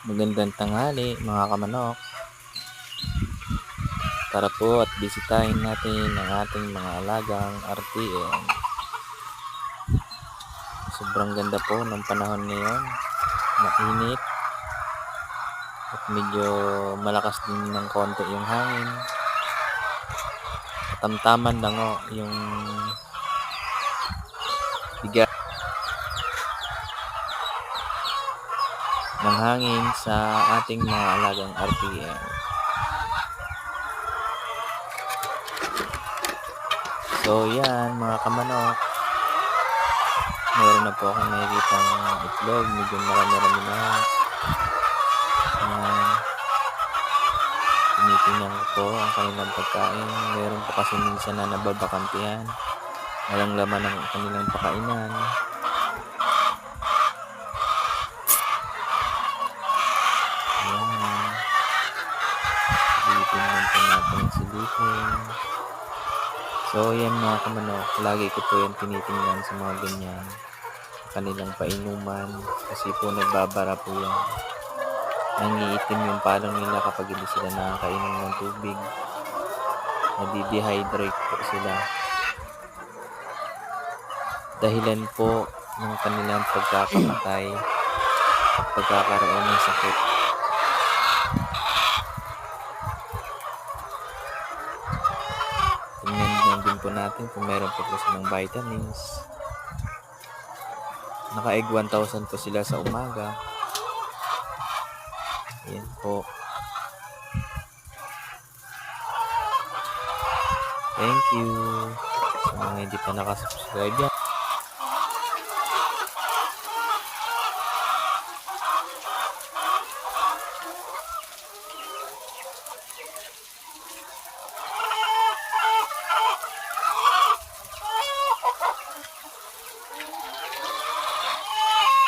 Magandang tanghali mga kamanok. Tara po at bisitahin natin ang ating mga alagang RTN. Sobrang ganda po ng panahon ngayon. Mainit at medyo malakas din ng konti yung hangin. Katamtaman lang yung bigat ng hangin sa ating mga alagang RTN. So yan mga kamanok, meron na po akong nakikitang itlog, medyo marami-rami na. Tinitingnan ko po ang kanilang pagkain. Meron po kasi minsan na nababakantihan, walang laman ng kanilang pakainan. Ayan, tinitingnan po natin silipin. So yan mga kamanok, lagi ko po yan tinitingnan sa mga ganyan, kanilang painuman, kasi po nagbabara po yan. Nangiitim yung palong nila kapag hindi sila nakakainom ng tubig. Nadi-dehydrate po sila. Dahilan po ng kanilang pagkakamatay at pagkakaroon ng sakit. Tingnan din po natin kung meron po silang vitamins. Naka-egg 1,000 po sila sa umaga. Ayan po. Thank you sa mga hindi pa nakasubscribe yan.